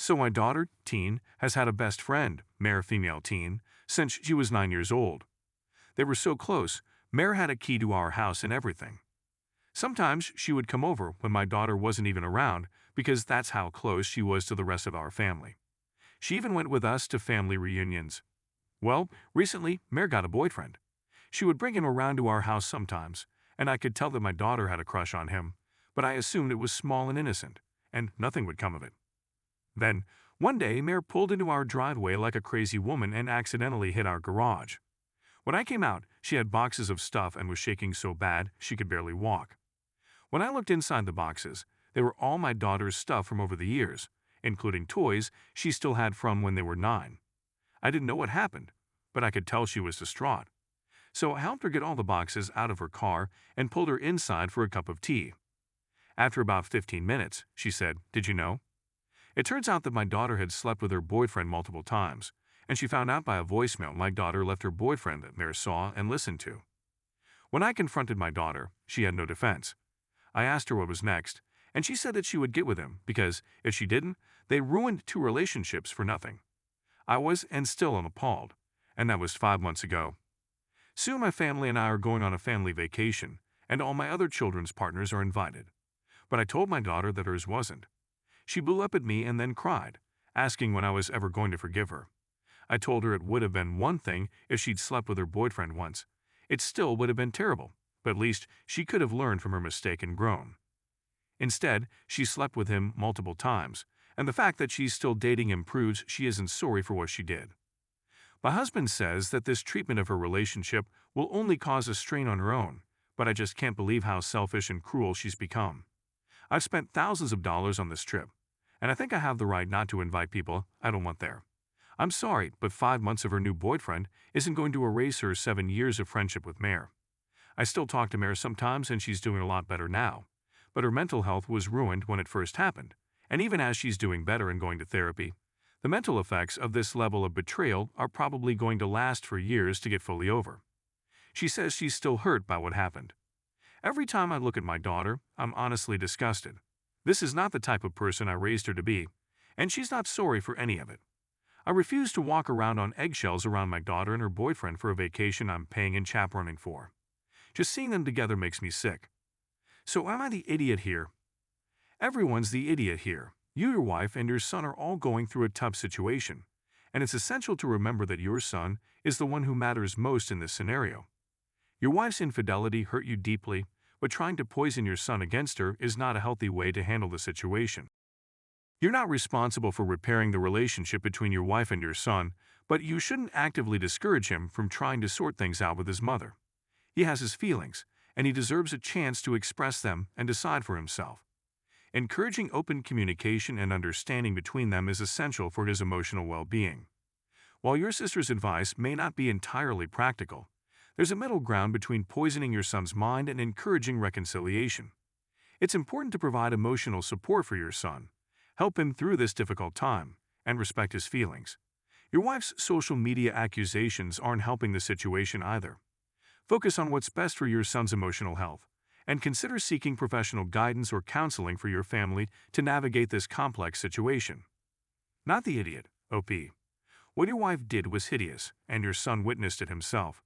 So my daughter, teen, has had a best friend, Mare female teen, since she was 9 years old. They were so close, Mare had a key to our house and everything. Sometimes she would come over when my daughter wasn't even around because that's how close she was to the rest of our family. She even went with us to family reunions. Well, recently, Mare got a boyfriend. She would bring him around to our house sometimes, and I could tell that my daughter had a crush on him, but I assumed it was small and innocent, and nothing would come of it. Then, one day, Mare pulled into our driveway like a crazy woman and accidentally hit our garage. When I came out, she had boxes of stuff and was shaking so bad she could barely walk. When I looked inside the boxes, they were all my daughter's stuff from over the years, including toys she still had from when they were 9. I didn't know what happened, but I could tell she was distraught. So I helped her get all the boxes out of her car and pulled her inside for a cup of tea. After about 15 minutes, she said, "Did you know?" It turns out that my daughter had slept with her boyfriend multiple times, and she found out by a voicemail my daughter left her boyfriend that Mare saw and listened to. When I confronted my daughter, she had no defense. I asked her what was next, and she said that she would get with him because, if she didn't, they ruined 2 relationships for nothing. I was and still am appalled, and that was 5 months ago. Soon my family and I are going on a family vacation, and all my other children's partners are invited. But I told my daughter that hers wasn't. She blew up at me and then cried, asking when I was ever going to forgive her. I told her it would have been one thing if she'd slept with her boyfriend once. It still would have been terrible, but at least she could have learned from her mistake and grown. Instead, she slept with him multiple times, and the fact that she's still dating him proves she isn't sorry for what she did. My husband says that this treatment of her relationship will only cause a strain on her own, but I just can't believe how selfish and cruel she's become. I've spent thousands of dollars on this trip, and I think I have the right not to invite people I don't want there. I'm sorry, but 5 months of her new boyfriend isn't going to erase her 7 years of friendship with Mare. I still talk to Mare sometimes and she's doing a lot better now, but her mental health was ruined when it first happened, and even as she's doing better and going to therapy, the mental effects of this level of betrayal are probably going to last for years to get fully over. She says she's still hurt by what happened. Every time I look at my daughter, I'm honestly disgusted. This is not the type of person I raised her to be, and she's not sorry for any of it. I refuse to walk around on eggshells around my daughter and her boyfriend for a vacation I'm paying and chaperoning for. Just seeing them together makes me sick. So am I the idiot here? Everyone's the idiot here. You, your wife, and your son are all going through a tough situation, and it's essential to remember that your son is the one who matters most in this scenario. Your wife's infidelity hurt you deeply, but trying to poison your son against her is not a healthy way to handle the situation. You're not responsible for repairing the relationship between your wife and your son, but you shouldn't actively discourage him from trying to sort things out with his mother. He has his feelings, and he deserves a chance to express them and decide for himself. Encouraging open communication and understanding between them is essential for his emotional well-being. While your sister's advice may not be entirely practical, there's a middle ground between poisoning your son's mind and encouraging reconciliation. It's important to provide emotional support for your son, help him through this difficult time, and respect his feelings. Your wife's social media accusations aren't helping the situation either. Focus on what's best for your son's emotional health, and consider seeking professional guidance or counseling for your family to navigate this complex situation. Not the idiot, OP. What your wife did was hideous, and your son witnessed it himself.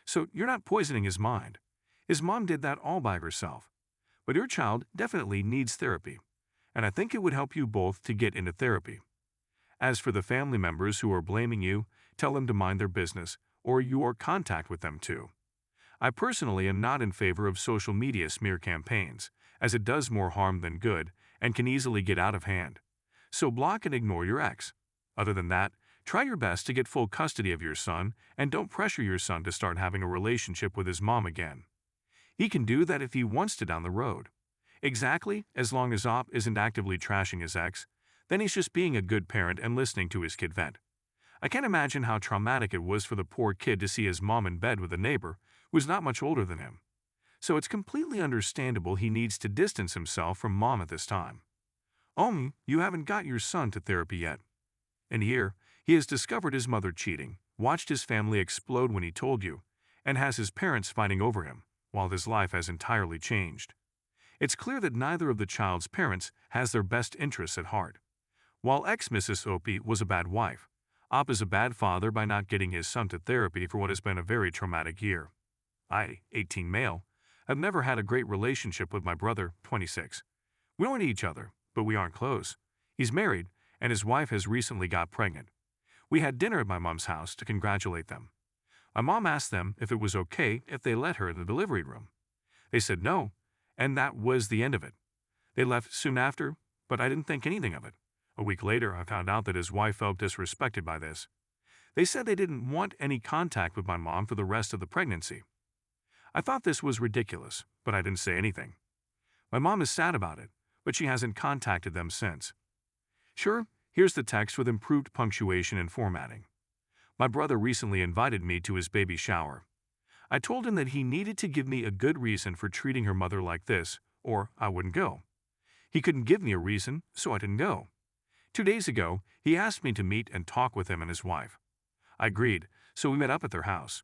So you're not poisoning his mind. His mom did that all by herself. But your child definitely needs therapy, and I think it would help you both to get into therapy. As for the family members who are blaming you, tell them to mind their business, or your contact with them too. I personally am not in favor of social media smear campaigns, as it does more harm than good and can easily get out of hand. So block and ignore your ex. Other than that, try your best to get full custody of your son and don't pressure your son to start having a relationship with his mom again. He can do that if he wants to down the road. Exactly, as long as Op isn't actively trashing his ex, then he's just being a good parent and listening to his kid vent. I can't imagine how traumatic it was for the poor kid to see his mom in bed with a neighbor who's not much older than him. So it's completely understandable he needs to distance himself from mom at this time. Only, you haven't got your son to therapy yet. In here, he has discovered his mother cheating, watched his family explode when he told you, and has his parents fighting over him, while his life has entirely changed. It's clear that neither of the child's parents has their best interests at heart. While ex-Mrs. Opie was a bad wife, Op is a bad father by not getting his son to therapy for what has been a very traumatic year. I, 18 male, have never had a great relationship with my brother, 26. We don't know each other, but we aren't close. He's married, and his wife has recently got pregnant. We had dinner at my mom's house to congratulate them. My mom asked them if it was okay if they let her in the delivery room. They said no, and that was the end of it. They left soon after, but I didn't think anything of it. A week later, I found out that his wife felt disrespected by this. They said they didn't want any contact with my mom for the rest of the pregnancy. I thought this was ridiculous, but I didn't say anything. My mom is sad about it, but she hasn't contacted them since. Sure, here's the text with improved punctuation and formatting. My brother recently invited me to his baby shower. I told him that he needed to give me a good reason for treating her mother like this, or I wouldn't go. He couldn't give me a reason, so I didn't go. 2 days ago, he asked me to meet and talk with him and his wife. I agreed, so we met up at their house.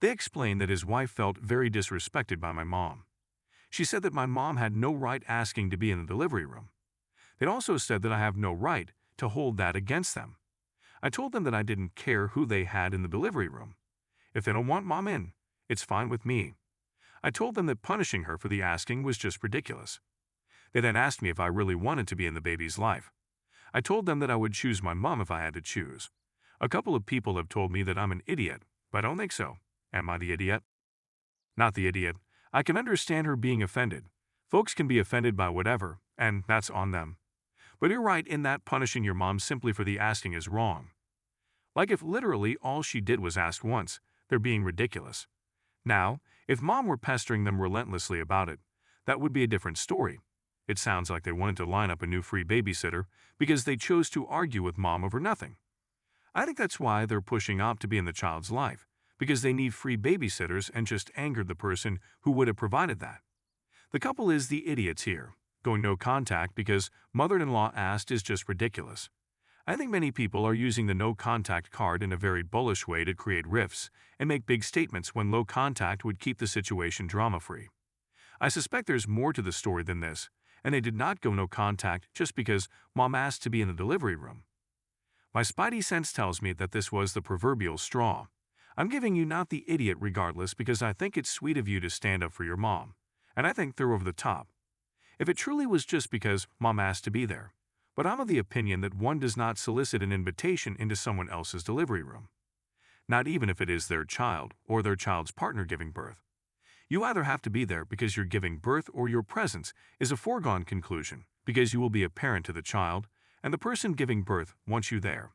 They explained that his wife felt very disrespected by my mom. She said that my mom had no right asking to be in the delivery room. They also said that I have no right to hold that against them. I told them that I didn't care who they had in the delivery room. If they don't want mom in, it's fine with me. I told them that punishing her for the asking was just ridiculous. They then asked me if I really wanted to be in the baby's life. I told them that I would choose my mom if I had to choose. A couple of people have told me that I'm an idiot, but I don't think so. Am I the idiot? Not the idiot. I can understand her being offended. Folks can be offended by whatever, and that's on them. But you're right in that punishing your mom simply for the asking is wrong. Like if literally all she did was ask once, they're being ridiculous. Now, if mom were pestering them relentlessly about it, that would be a different story. It sounds like they wanted to line up a new free babysitter because they chose to argue with mom over nothing. I think that's why they're pushing Op to be in the child's life, because they need free babysitters and just angered the person who would have provided that. The couple is the idiots here. Going no contact because mother-in-law asked is just ridiculous. I think many people are using the no contact card in a very bullish way to create rifts and make big statements when low contact would keep the situation drama-free. I suspect there's more to the story than this, and they did not go no contact just because mom asked to be in the delivery room. My spidey sense tells me that this was the proverbial straw. I'm giving you not the idiot regardless because I think it's sweet of you to stand up for your mom, and I think they're over the top. If it truly was just because mom asked to be there, but I'm of the opinion that one does not solicit an invitation into someone else's delivery room. Not even if it is their child or their child's partner giving birth. You either have to be there because you're giving birth or your presence is a foregone conclusion because you will be a parent to the child and the person giving birth wants you there.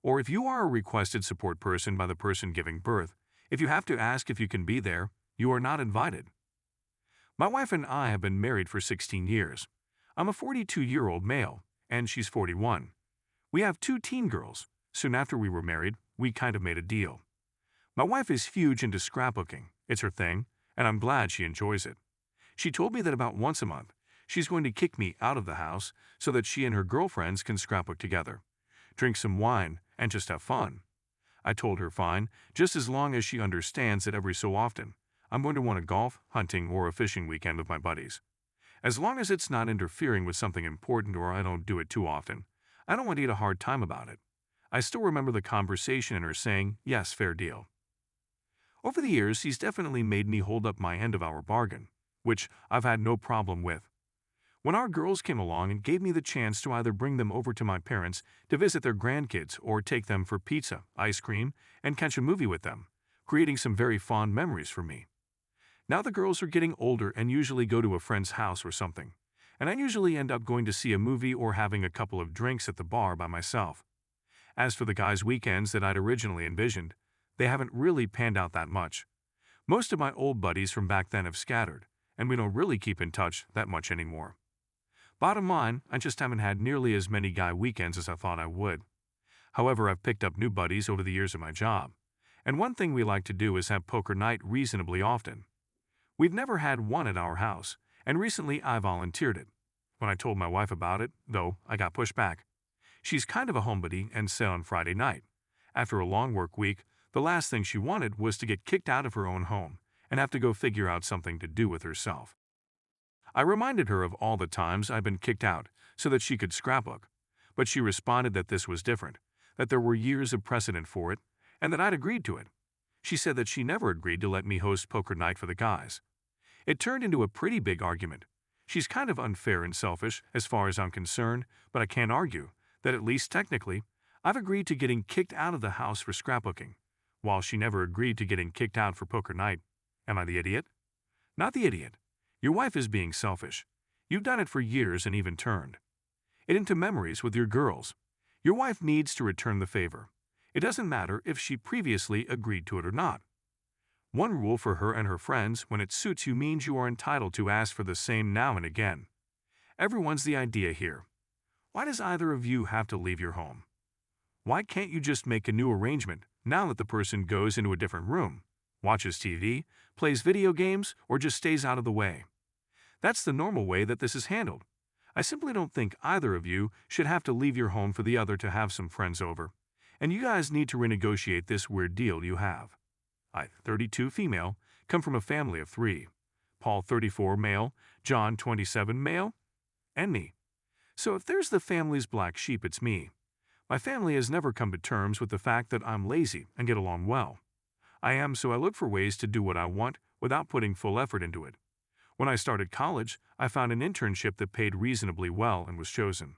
Or if you are a requested support person by the person giving birth, if you have to ask if you can be there, you are not invited. My wife and I have been married for 16 years. I'm a 42-year-old male, and she's 41. We have 2 teen girls. Soon after we were married, we kind of made a deal. My wife is huge into scrapbooking. It's her thing, and I'm glad she enjoys it. She told me that about once a month, she's going to kick me out of the house so that she and her girlfriends can scrapbook together, drink some wine, and just have fun. I told her fine, just as long as she understands that every so often, I'm going to want a golf, hunting, or a fishing weekend with my buddies. As long as it's not interfering with something important or I don't do it too often, I don't want to eat a hard time about it. I still remember the conversation and her saying, yes, fair deal. Over the years, he's definitely made me hold up my end of our bargain, which I've had no problem with. When our girls came along and gave me the chance to either bring them over to my parents to visit their grandkids or take them for pizza, ice cream, and catch a movie with them, creating some very fond memories for me. Now the girls are getting older and usually go to a friend's house or something, and I usually end up going to see a movie or having a couple of drinks at the bar by myself. As for the guys' weekends that I'd originally envisioned, they haven't really panned out that much. Most of my old buddies from back then have scattered, and we don't really keep in touch that much anymore. Bottom line, I just haven't had nearly as many guy weekends as I thought I would. However, I've picked up new buddies over the years of my job, and one thing we like to do is have poker night reasonably often. We've never had one at our house, and recently I volunteered it. When I told my wife about it, though, I got pushed back. She's kind of a homebody and said on Friday night, after a long work week, the last thing she wanted was to get kicked out of her own home and have to go figure out something to do with herself. I reminded her of all the times I'd been kicked out so that she could scrapbook, But she responded that this was different, that there were years of precedent for it, and that I'd agreed to it. She said that she never agreed to let me host poker night for the guys. It turned into a pretty big argument. She's kind of unfair and selfish as far as I'm concerned, but I can't argue that at least technically, I've agreed to getting kicked out of the house for scrapbooking, while she never agreed to getting kicked out for poker night. Am I the idiot? Not the idiot. Your wife is being selfish. You've done it for years and even turned it into memories with your girls. Your wife needs to return the favor. It doesn't matter if she previously agreed to it or not. One rule for her and her friends when it suits you means you are entitled to ask for the same now and again. Everyone's the idea here. Why does either of you have to leave your home? Why can't you just make a new arrangement now that the person goes into a different room, watches TV, plays video games, or just stays out of the way? That's the normal way that this is handled. I simply don't think either of you should have to leave your home for the other to have some friends over, and you guys need to renegotiate this weird deal you have. I, 32, female, come from a family of 3. Paul, 34, male, John, 27, male, and me. So if there's the family's black sheep, it's me. My family has never come to terms with the fact that I'm lazy and get along well. I am, so I look for ways to do what I want without putting full effort into it. When I started college, I found an internship that paid reasonably well and was chosen.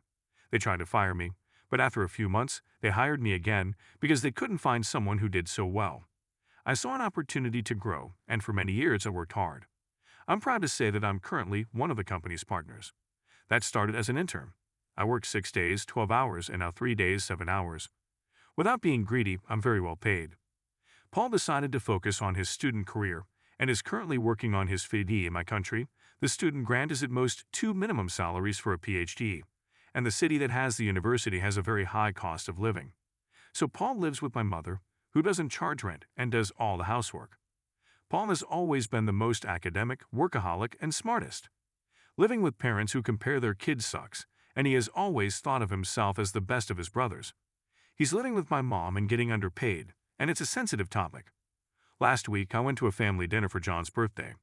They tried to fire me, but after a few months, they hired me again because they couldn't find someone who did so well. I saw an opportunity to grow, and for many years I worked hard. I'm proud to say that I'm currently one of the company's partners. That started as an intern. I worked 6 days, 12 hours, and now 3 days, 7 hours. Without being greedy, I'm very well paid. Paul decided to focus on his student career and is currently working on his PhD in my country. The student grant is at most 2 minimum salaries for a PhD, and the city that has the university has a very high cost of living. So Paul lives with my mother, who doesn't charge rent and does all the housework. Paul has always been the most academic, workaholic, and smartest. Living with parents who compare their kids sucks, and he has always thought of himself as the best of his brothers. He's living with my mom and getting underpaid, and it's a sensitive topic. Last week, I went to a family dinner for John's birthday.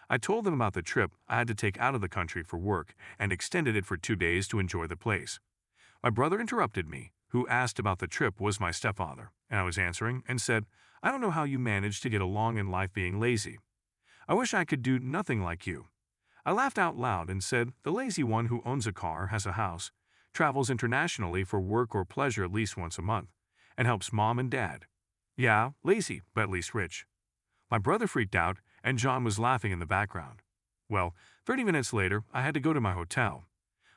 I told them about the trip I had to take out of the country for work and extended it for 2 days to enjoy the place. My brother interrupted me, who asked about the trip was my stepfather, and I was answering and said, "I don't know how you manage to get along in life being lazy. I wish I could do nothing like you." I laughed out loud and said, "The lazy one who owns a car, has a house, travels internationally for work or pleasure at least once a month, and helps mom and dad. Yeah, lazy, but at least rich." My brother freaked out, and John was laughing in the background. Well, 30 minutes later, I had to go to my hotel.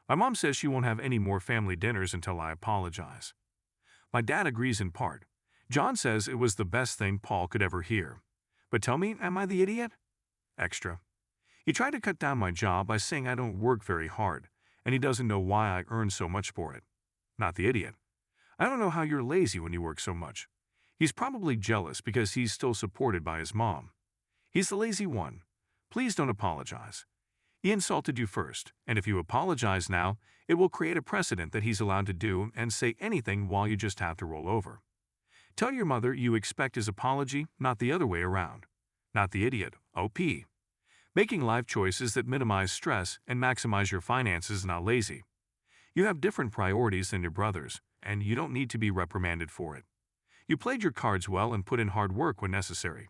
My mom says she won't have any more family dinners until I apologize. My dad agrees in part. John says it was the best thing Paul could ever hear. But tell me, am I the idiot? Extra. He tried to cut down my job by saying I don't work very hard, and he doesn't know why I earn so much for it. Not the idiot. I don't know how you're lazy when you work so much. He's probably jealous because he's still supported by his mom. He's the lazy one. Please don't apologize. He insulted you first, and if you apologize now, it will create a precedent that he's allowed to do and say anything while you just have to roll over. Tell your mother you expect his apology, not the other way around. Not the idiot, OP. Making life choices that minimize stress and maximize your finances is not lazy. You have different priorities than your brothers, and you don't need to be reprimanded for it. You played your cards well and put in hard work when necessary.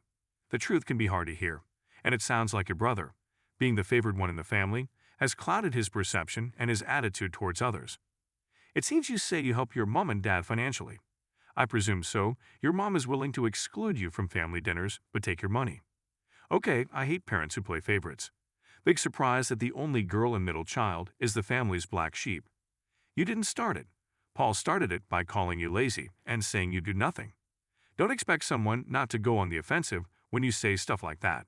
The truth can be hard to hear, and it sounds like your brother, being the favored one in the family, has clouded his perception and his attitude towards others. It seems you say you help your mom and dad financially. I presume so. Your mom is willing to exclude you from family dinners, but take your money. Okay, I hate parents who play favorites. Big surprise that the only girl and middle child is the family's black sheep. You didn't start it. Paul started it by calling you lazy and saying you do nothing. Don't expect someone not to go on the offensive when you say stuff like that.